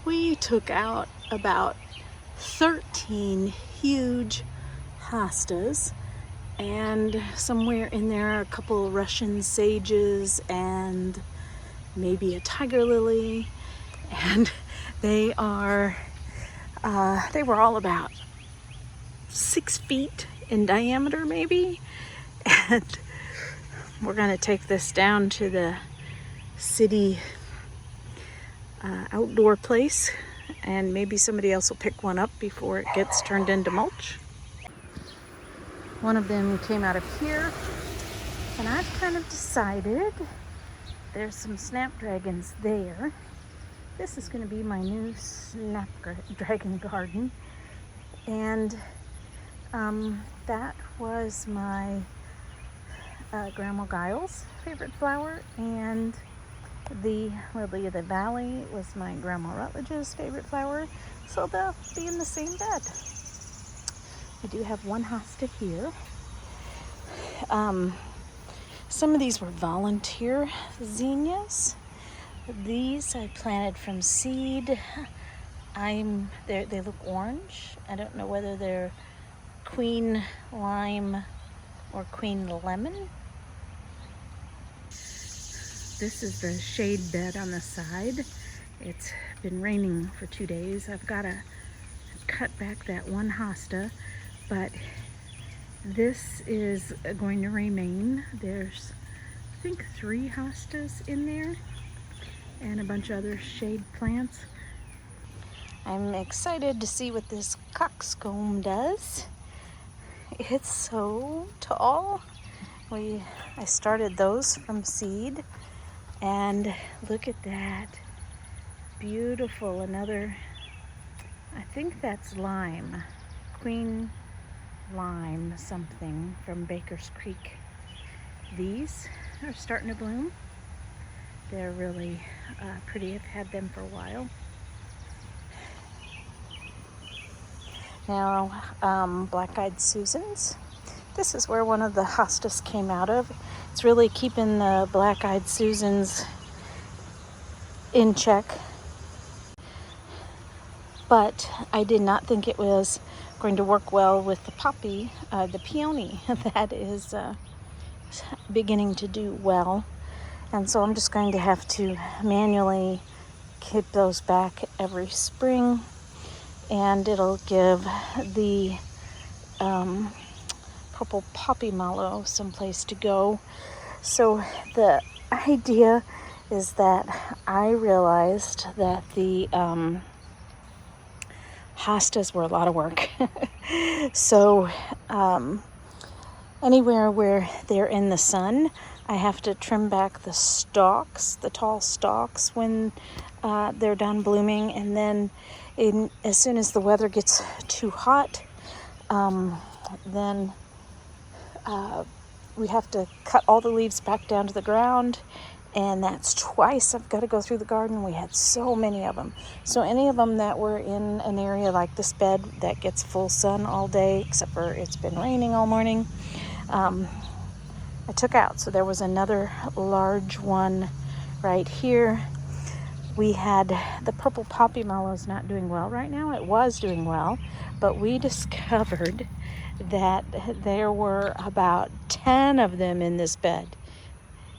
We took out about 13 huge hostas, and somewhere in there are a couple Russian sages and maybe a tiger lily, and they were all about 6 feet in diameter maybe. And we're going to take this down to the city outdoor place, and maybe somebody else will pick one up before it gets turned into mulch. One of them came out of here, and I've kind of decided there's some snapdragons there. This is going to be my new snapdragon garden, and that was my Grandma Giles' favorite flower, and the lily of the valley was my Grandma Rutledge's favorite flower, so they'll be in the same bed. I do have one hosta here. Some of these were volunteer zinnias. These I planted from seed. They look orange. I don't know whether they're queen lime or queen lemon. This is the shade bed on the side. It's been raining for 2 days. I've got to cut back that one hosta, but this is going to remain. There's, I think, 3 hostas in there and a bunch of other shade plants. I'm excited to see what this coxcomb does. It's so tall. I started those from seed, and look at that. Beautiful. Another, I think that's lime. Queen lime something from Baker's Creek. These are starting to bloom. They're really pretty. I've had them for a while. Now, black-eyed Susans. This is where one of the hostas came out of. It's really keeping the black-eyed Susans in check. But I did not think it was going to work well with the poppy, the peony that is beginning to do well. And so I'm just going to have to manually keep those back every spring, and it'll give the purple poppy mallow someplace to go. So the idea is that I realized that the hostas were a lot of work. So anywhere where they're in the sun, I have to trim back the stalks, the tall stalks, when they're done blooming. And then as soon as the weather gets too hot, then we have to cut all the leaves back down to the ground. And that's twice I've got to go through the garden. We had so many of them. So any of them that were in an area like this bed that gets full sun all day, except for it's been raining all morning, I took out. So there was another large one right here. We had the purple poppy mallows not doing well right now. It was doing well, but we discovered that there were about 10 of them in this bed.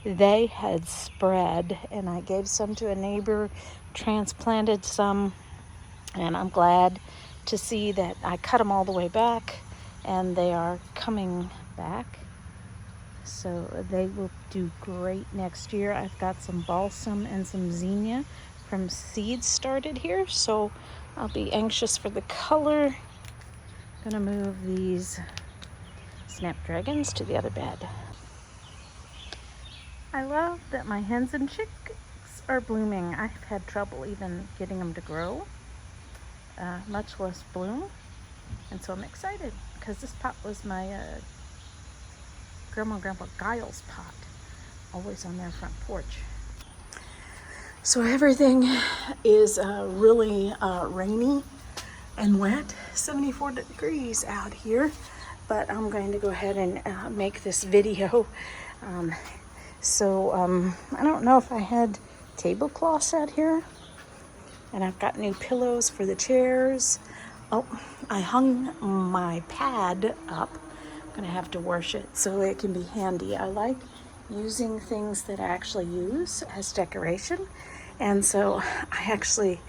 They had spread, and I gave some to a neighbor, transplanted some, and I'm glad to see that I cut them all the way back, and they are coming back. So they will do great next year. I've got some balsam and some zinnia from seeds started here, so I'll be anxious for the color. I'm gonna move these snapdragons to the other bed. I love that my hens and chicks are blooming. I've had trouble even getting them to grow, much less bloom. And so I'm excited because this pot was my Grandma and Grandpa Giles pot, always on their front porch. So everything is really rainy and wet, 74 degrees out here, but I'm going to go ahead and make this video. So I don't know if I had tablecloths out here. And I've got new pillows for the chairs. Oh, I hung my pad up. I'm gonna have to wash it so it can be handy. I like using things that I actually use as decoration. And so I actually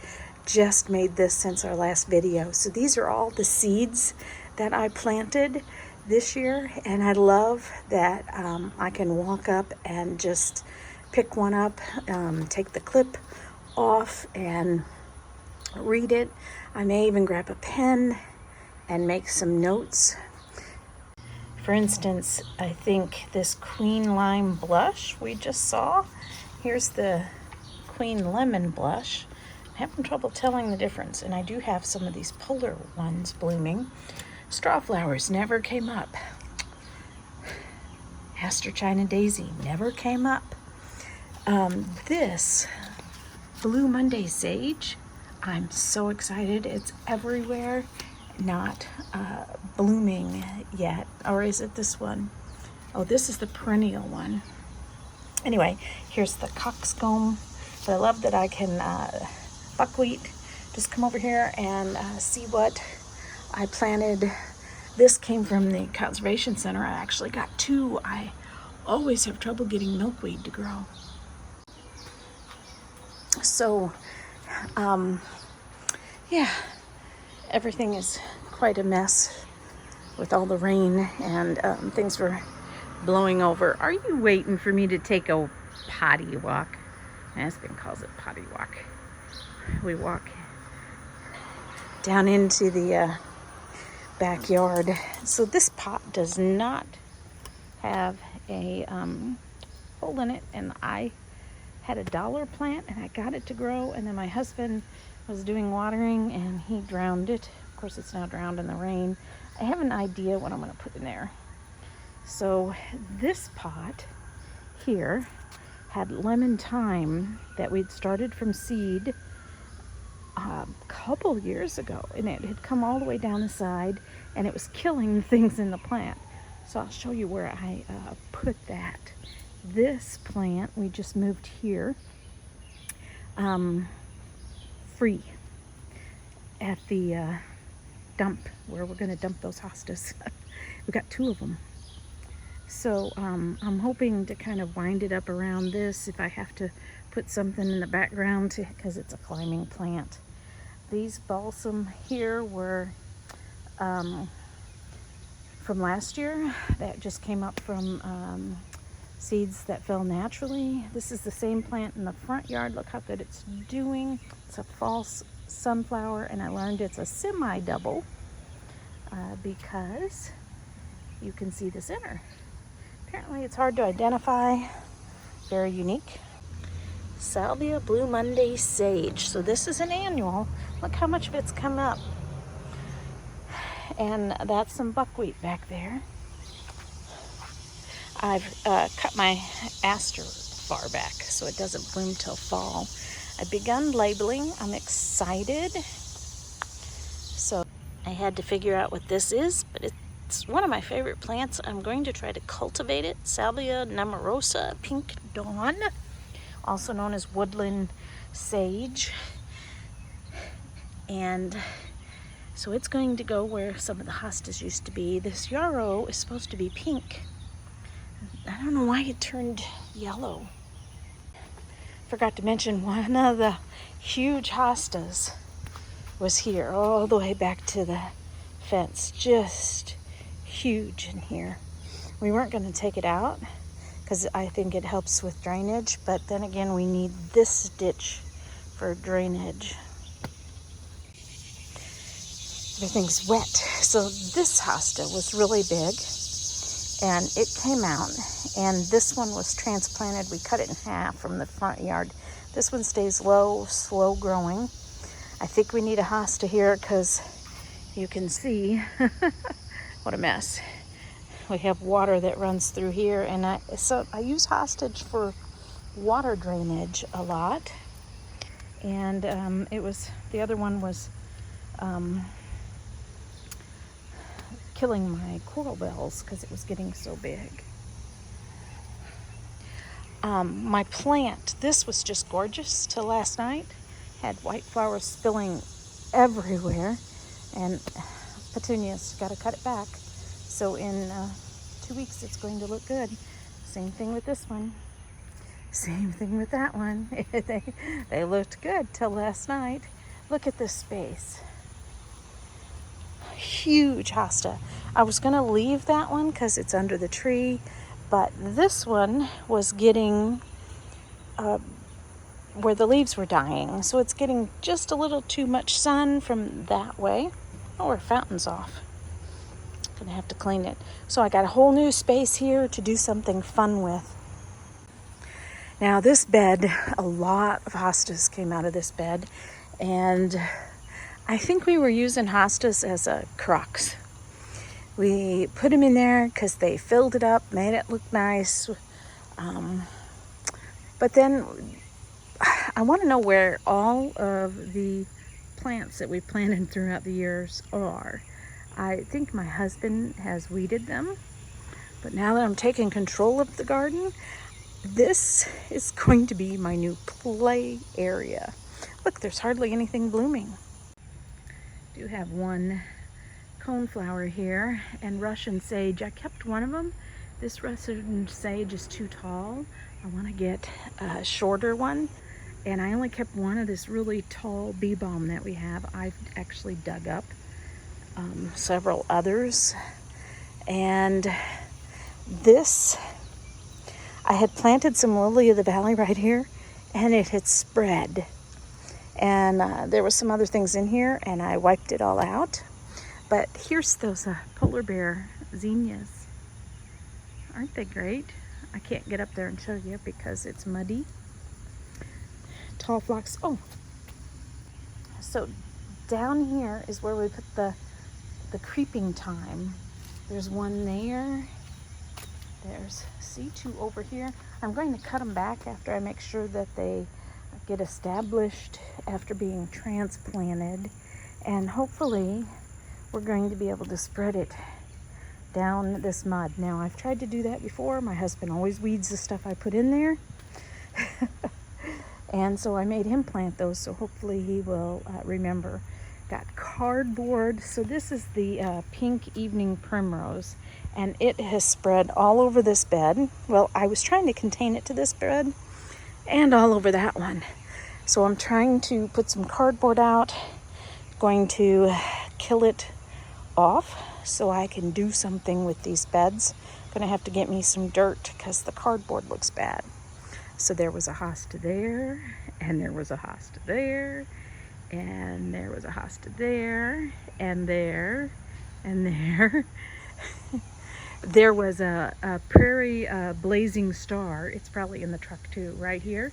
just made this since our last video. So these are all the seeds that I planted this year, and I love that I can walk up and just pick one up, take the clip off and read it. I may even grab a pen and make some notes. For instance, I think this Queen Lime blush we just saw, here's the Queen Lemon blush. I'm having trouble telling the difference, and I do have some of these polar ones blooming. Straw flowers never came up. Aster China Daisy never came up. This Blue Monday Sage, I'm so excited. It's everywhere, not blooming yet. Or is it this one? Oh, this is the perennial one. Anyway, here's the coxcomb. But I love that I can buckwheat. Just come over here and see what I planted. This came from the Conservation Center. I actually got two. I always have trouble getting milkweed to grow. So, yeah, everything is quite a mess with all the rain and things were blowing over. Are you waiting for me to take a potty walk? My husband calls it potty walk. We walk down into the backyard. So this pot does not have a hole in it, and I had a dollar plant and I got it to grow, and then my husband was doing watering and he drowned it. Of course, it's now drowned in the rain. I have an idea what I'm going to put in there. So this pot here had lemon thyme that we'd started from seed a couple years ago, and it had come all the way down the side and it was killing things in the plant. So I'll show you where I put that. This plant we just moved here free at the dump where we're going to dump those hostas. We got two of them. So I'm hoping to kind of wind it up around this if I have to put something in the background because it's a climbing plant. These balsam here were from last year that just came up from seeds that fell naturally. This is the same plant in the front yard. Look how good it's doing. It's a false sunflower, and I learned it's a semi-double because you can see the center. Apparently it's hard to identify. Very unique. Salvia Blue Monday Sage. So this is an annual. Look how much of it's come up. And that's some buckwheat back there. I've cut my aster far back so it doesn't bloom till fall. I've begun labeling. I'm excited. So I had to figure out what this is, but it's one of my favorite plants. I'm going to try to cultivate it. Salvia nemorosa, pink dawn, also known as woodland sage. And so it's going to go where some of the hostas used to be. This yarrow is supposed to be pink. I don't know why it turned yellow. Forgot to mention one of the huge hostas was here all the way back to the fence. Just huge in here. We weren't going to take it out because I think it helps with drainage, but then again we need this ditch for drainage. Everything's wet. So this hosta was really big and it came out, and this one was transplanted. We cut it in half from the front yard. This one stays low, slow growing. I think we need a hosta here because you can see what a mess. We have water that runs through here, and I use hostage for water drainage a lot. And the other one was killing my coral bells because it was getting so big. My plant, this was just gorgeous till last night. had white flowers spilling everywhere, and petunias, got to cut it back. So in 2 weeks it's going to look good. Same thing with this one. Same thing with that one. They looked good till last night. Look at this space. Huge hosta. I was going to leave that one because it's under the tree, but this one was getting where the leaves were dying, so it's getting just a little too much sun from that way. Oh, our fountain's off. Gonna have to clean it. So I got a whole new space here to do something fun with. Now this bed, a lot of hostas came out of this bed, and I think we were using hostas as a crux. We put them in there because they filled it up, made it look nice. But then I want to know where all of the plants that we planted throughout the years are. I think my husband has weeded them, but now that I'm taking control of the garden, this is going to be my new play area. Look, there's hardly anything blooming. I do have one coneflower here, and Russian sage. I kept one of them. This Russian sage is too tall. I want to get a shorter one, and I only kept one of this really tall bee balm that we have. I've actually dug up several others, and this, I had planted some lily of the valley right here, and it had spread, and there was some other things in here, and I wiped it all out. But here's those polar bear zinnias. Aren't they great? I can't get up there and show you because it's muddy. Tall phlox. Oh, so down here is where we put the creeping thyme. There's one there. There's C2 over here. I'm going to cut them back after I make sure that they get established after being transplanted, and hopefully we're going to be able to spread it down this mud. Now, I've tried to do that before. My husband always weeds the stuff I put in there. And so I made him plant those, so hopefully he will remember. Got cardboard. So this is the pink evening primrose, and it has spread all over this bed. Well, I was trying to contain it to this bed and all over that one. So I'm trying to put some cardboard out, going to kill it off so I can do something with these beds. Gonna have to get me some dirt because the cardboard looks bad. So there was a hosta there, and there was a hosta there, and there was a hosta there, and there, and there. There was a prairie blazing star. It's probably in the truck too, right here.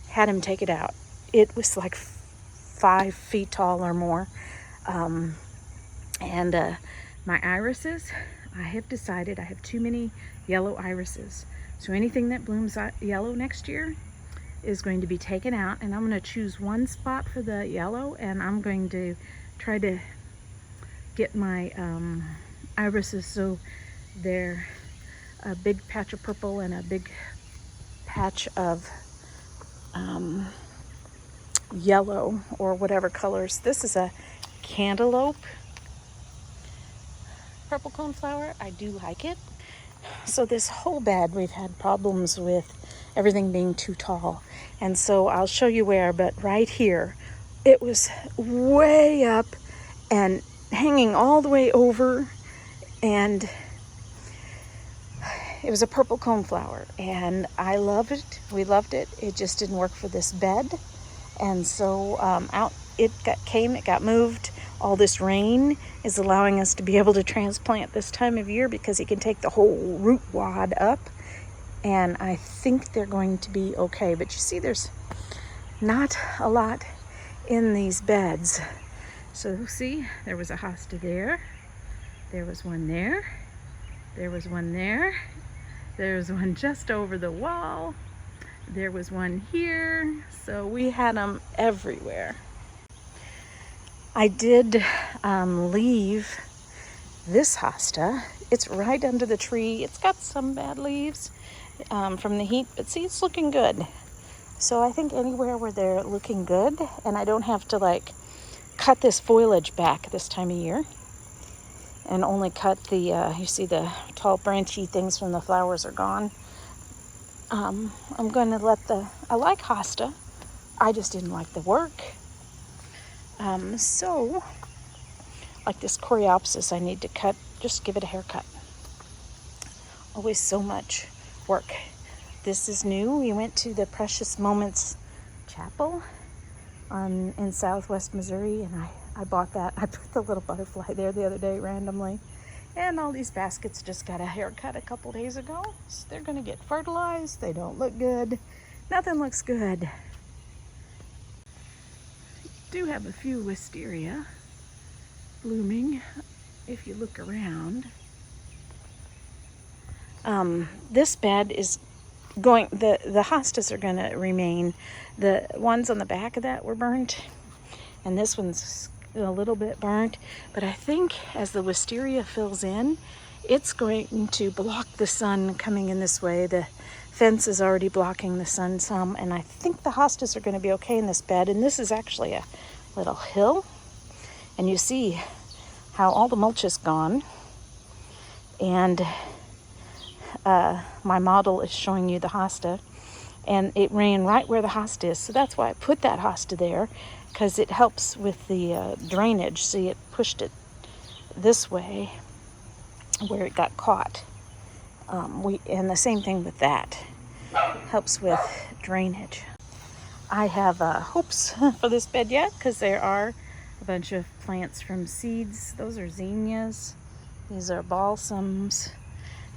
Had him take it out. It was like 5 feet tall or more. My irises, I have decided I have too many yellow irises. So anything that blooms yellow next year is going to be taken out, and I'm going to choose one spot for the yellow, and I'm going to try to get my irises so they're a big patch of purple and a big patch of yellow or whatever colors. This is a cantaloupe purple coneflower. I do like it. So this whole bed we've had problems with everything being too tall, and so I'll show you where, but right here it was way up and hanging all the way over, and it was a purple coneflower, and I loved it. We loved it. It just didn't work for this bed, and so out it got moved. All this rain is allowing us to be able to transplant this time of year because it can take the whole root wad up, and I think they're going to be okay. But you see, there's not a lot in these beds. So see, there was a hosta there, there was one there, there was one there, there was one just over the wall, there was one here. So we had them everywhere. I did leave this hosta. It's right under the tree. It's got some bad leaves from the heat, but see, it's looking good. So I think anywhere where they're looking good and I don't have to like cut this foliage back this time of year and only cut the, you see the tall branchy things from the flowers are gone. I'm going to let I like hosta. I just didn't like the work. So, like this coreopsis, I need to cut, just give it a haircut. Always so much work. This is new. We went to the Precious Moments Chapel in southwest Missouri, and I bought that. I put the little butterfly there the other day randomly. And all these baskets just got a haircut a couple days ago. So they're going to get fertilized. They don't look good. Nothing looks good. Do have a few wisteria blooming if you look around. This bed is going, the hostas are going to remain. The ones on the back of that were burnt, and this one's a little bit burnt, but I think as the wisteria fills in, it's going to block the sun coming in this way. The fence is already blocking the sun some, and I think the hostas are going to be okay in this bed. And this is actually a little hill, and you see how all the mulch is gone, and my model is showing you the hosta, and it ran right where the hosta is, so that's why I put that hosta there, because it helps with the drainage. See, it pushed it this way where it got caught. And the same thing with that. Helps with drainage. I have hopes for this bed yet, because there are a bunch of plants from seeds. Those are zinnias. These are balsams.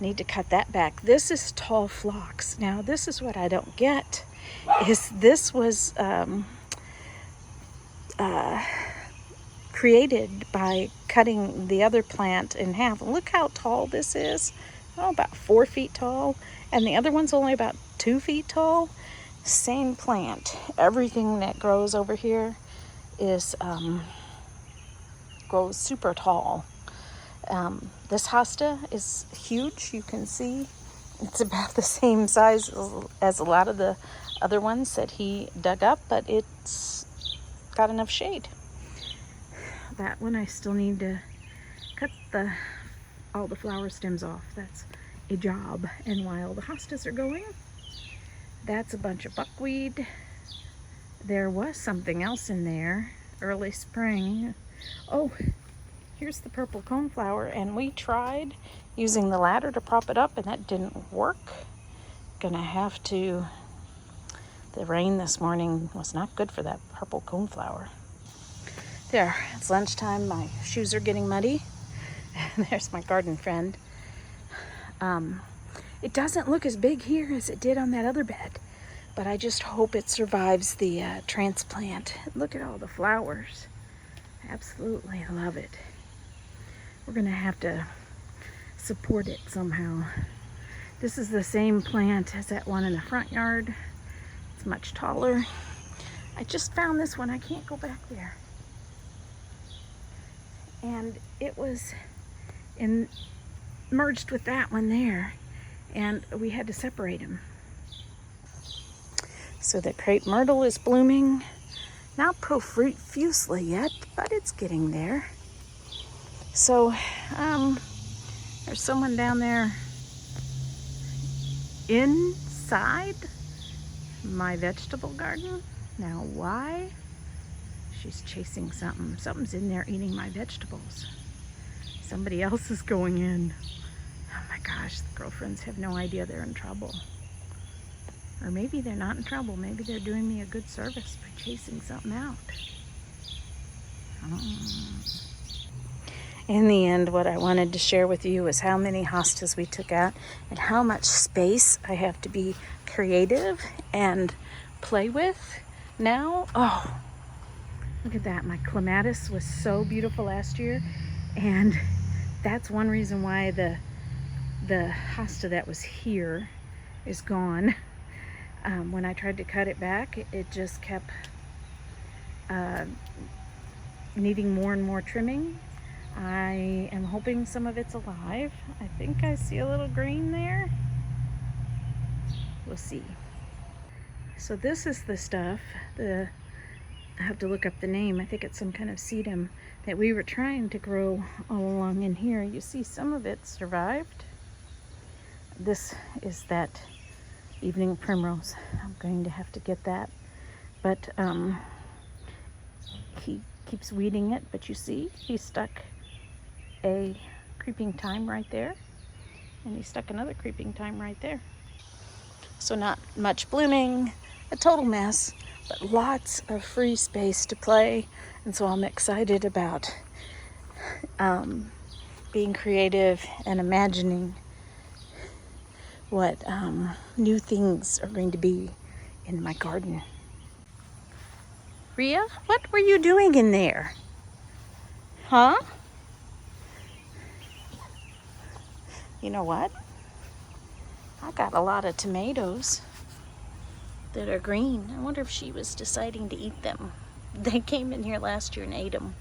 Need to cut that back. This is tall phlox. Now, this is what I don't get. Is this was created by cutting the other plant in half. Look how tall this is. Oh, about 4 feet tall, and the other one's only about 2 feet tall. Same plant. Everything that grows over here is grows super tall. This hosta is huge. You can see it's about the same size as a lot of the other ones that he dug up, but it's got enough shade. That one I still need to cut all the flower stems off. That's a job. And while the hostas are going, that's a bunch of buckwheat. There was something else in there early spring. Oh, here's the purple coneflower, and we tried using the ladder to prop it up, and that didn't work. Gonna have to, the rain this morning was not good for that purple coneflower. There, it's lunchtime. My shoes are getting muddy. There's my garden friend. It doesn't look as big here as it did on that other bed, but I just hope it survives the transplant. Look at all the flowers. Absolutely love it. We're gonna have to support it somehow. This is the same plant as that one in the front yard. It's much taller. I just found this one. I can't go back there. And it was merged with that one there, and we had to separate them. So the crepe myrtle is blooming, not profusely yet, but it's getting there. So there's someone down there inside my vegetable garden. Now why? She's chasing something. Something's in there eating my vegetables. Somebody else is going in. Oh my gosh, the girlfriends have no idea they're in trouble. Or maybe they're not in trouble. Maybe they're doing me a good service by chasing something out. In the end, what I wanted to share with you is how many hostas we took out and how much space I have to be creative and play with now. Oh, look at that. My clematis was so beautiful last year, and that's one reason why the hosta that was here is gone. When I tried to cut it back, it just kept needing more and more trimming. I am hoping some of it's alive. I think I see a little green there. We'll see. So this is the stuff, I have to look up the name, I think it's some kind of sedum that we were trying to grow all along in here. You see some of it survived. This is that evening primrose. I'm going to have to get that. But he keeps weeding it, but you see he stuck a creeping thyme right there, and he stuck another creeping thyme right there. So not much blooming, a total mess, but lots of free space to play. And so I'm excited about being creative and imagining what new things are going to be in my garden. Rhea, what were you doing in there? Huh? You know what? I got a lot of tomatoes that are green. I wonder if she was deciding to eat them. They came in here last year and ate them.